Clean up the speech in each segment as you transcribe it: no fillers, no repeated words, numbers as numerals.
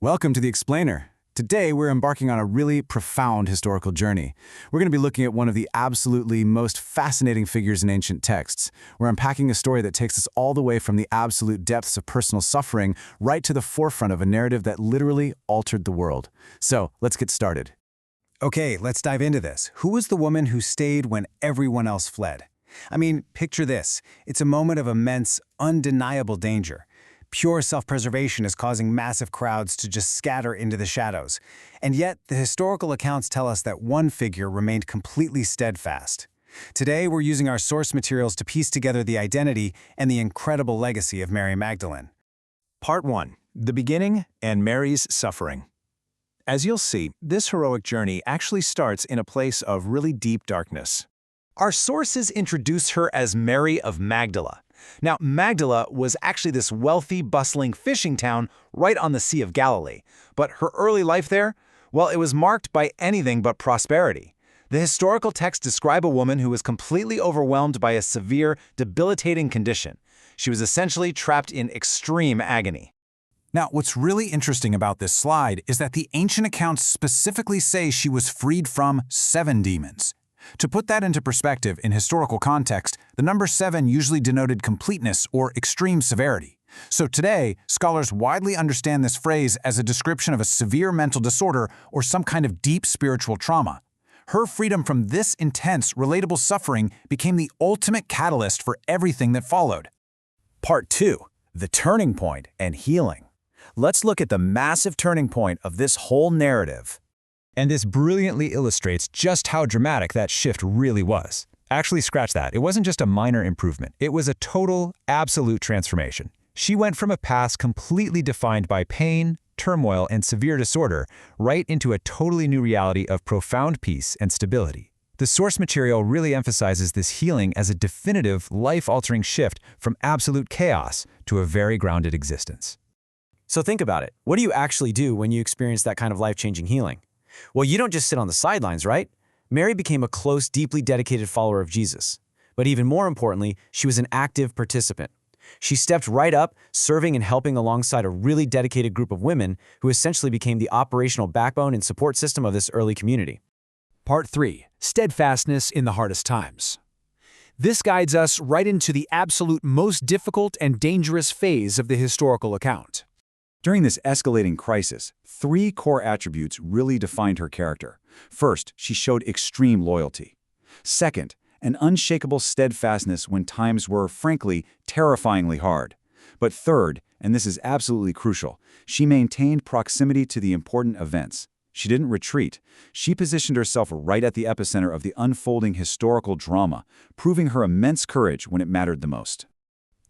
Welcome to The Explainer. Today, we're embarking on a really profound historical journey. We're going to be looking at one of the absolutely most fascinating figures in ancient texts. We're unpacking a story that takes us all the way from the absolute depths of personal suffering right to the forefront of a narrative that literally altered the world. So, let's get started. Okay, let's dive into this. Who was the woman who stayed when everyone else fled? I mean, picture this. It's a moment of immense, undeniable danger. Pure self-preservation is causing massive crowds to just scatter into the shadows. And yet, the historical accounts tell us that one figure remained completely steadfast. Today, we're using our source materials to piece together the identity and the incredible legacy of Mary Magdalene. Part 1. The Beginning and Mary's Suffering. As you'll see, this heroic journey actually starts in a place of really deep darkness. Our sources introduce her as Mary of Magdala. Now, Magdala was actually this wealthy, bustling fishing town right on the Sea of Galilee. But her early life there, well, it was marked by anything but prosperity. The historical texts describe a woman who was completely overwhelmed by a severe, debilitating condition. She was essentially trapped in extreme agony. Now, what's really interesting about this slide is that the ancient accounts specifically say she was freed from 7 demons. To put that into perspective in historical context, the number 7 usually denoted completeness or extreme severity. So today, scholars widely understand this phrase as a description of a severe mental disorder or some kind of deep spiritual trauma. Her freedom from this intense, relatable suffering became the ultimate catalyst for everything that followed. Part 2. The Turning Point and Healing. Let's look at the massive turning point of this whole narrative. And this brilliantly illustrates just how dramatic that shift really was. Actually, scratch that. It wasn't just a minor improvement. It was a total, absolute transformation. She went from a past completely defined by pain, turmoil, and severe disorder right into a totally new reality of profound peace and stability. The source material really emphasizes this healing as a definitive, life-altering shift from absolute chaos to a very grounded existence. So think about it. What do you actually do when you experience that kind of life-changing healing? Well, you don't just sit on the sidelines, right? Mary became a close, deeply dedicated follower of Jesus. But even more importantly, she was an active participant. She stepped right up, serving and helping alongside a really dedicated group of women who essentially became the operational backbone and support system of this early community. Part 3. Steadfastness in the hardest times. This guides us right into the absolute most difficult and dangerous phase of the historical account. During this escalating crisis, 3 core attributes really defined her character. First, she showed extreme loyalty. Second, an unshakable steadfastness when times were, frankly, terrifyingly hard. But third, and this is absolutely crucial, she maintained proximity to the important events. She didn't retreat. She positioned herself right at the epicenter of the unfolding historical drama, proving her immense courage when it mattered the most.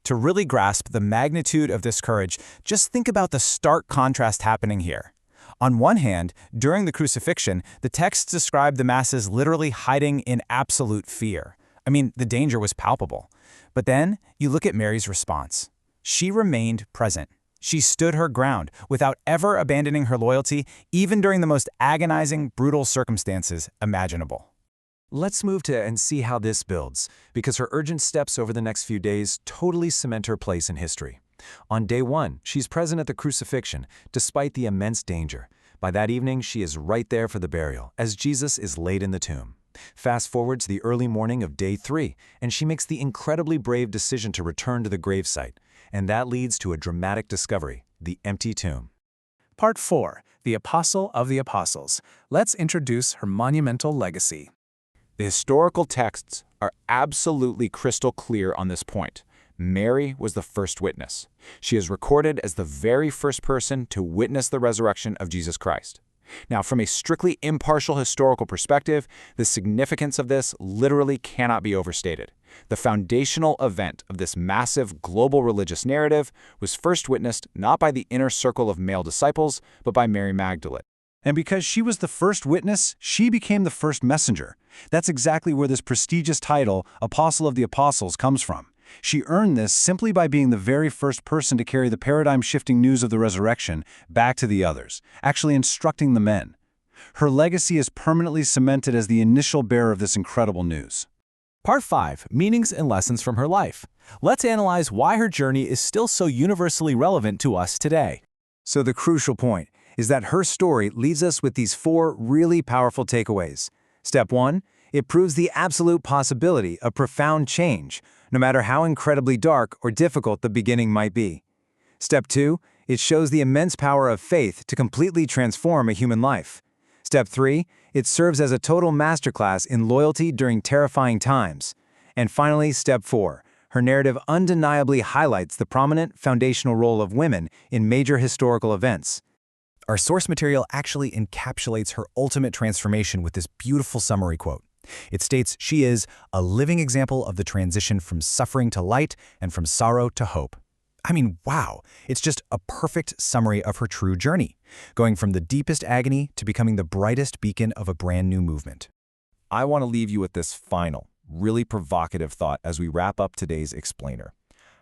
To really grasp the magnitude of this courage, just think about the stark contrast happening here. On one hand, during the crucifixion, the texts describe the masses literally hiding in absolute fear. I mean, the danger was palpable. But then, you look at Mary's response. She remained present. She stood her ground without ever abandoning her loyalty, even during the most agonizing, brutal circumstances imaginable. Let's move to and see how this builds, because her urgent steps over the next few days totally cement her place in history. On day 1, she's present at the crucifixion, despite the immense danger. By that evening, she is right there for the burial, as Jesus is laid in the tomb. Fast forward to the early morning of day 3, and she makes the incredibly brave decision to return to the gravesite. And that leads to a dramatic discovery, the empty tomb. Part 4. The Apostle of the Apostles. Let's introduce her monumental legacy. The historical texts are absolutely crystal clear on this point. Mary was the first witness. She is recorded as the very first person to witness the resurrection of Jesus Christ. Now, from a strictly impartial historical perspective, the significance of this literally cannot be overstated. The foundational event of this massive global religious narrative was first witnessed not by the inner circle of male disciples, but by Mary Magdalene. And because she was the first witness, she became the first messenger. That's exactly where this prestigious title, Apostle of the Apostles, comes from. She earned this simply by being the very first person to carry the paradigm-shifting news of the resurrection back to the others, actually instructing the men. Her legacy is permanently cemented as the initial bearer of this incredible news. Part 5. Meanings and Lessons from Her Life. Let's analyze why her journey is still so universally relevant to us today. So the crucial point. is that her story leaves us with these 4 really powerful takeaways. Step 1, it proves the absolute possibility of profound change, no matter how incredibly dark or difficult the beginning might be. Step 2, it shows the immense power of faith to completely transform a human life. Step 3, it serves as a total masterclass in loyalty during terrifying times. And finally, Step 4, her narrative undeniably highlights the prominent foundational role of women in major historical events. Our source material actually encapsulates her ultimate transformation with this beautiful summary quote. It states she is a living example of the transition from suffering to light and from sorrow to hope. I mean, wow, it's just a perfect summary of her true journey, going from the deepest agony to becoming the brightest beacon of a brand new movement. I want to leave you with this final, really provocative thought as we wrap up today's explainer.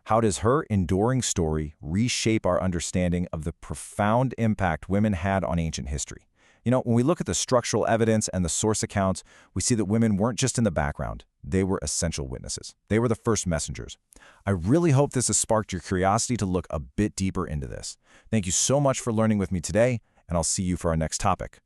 How does her enduring story reshape our understanding of the profound impact women had on ancient history? You know, when we look at the structural evidence and the source accounts, we see that women weren't just in the background. They were essential witnesses. They were the first messengers. I really hope this has sparked your curiosity to look a bit deeper into this. Thank you so much for learning with me today, and I'll see you for our next topic.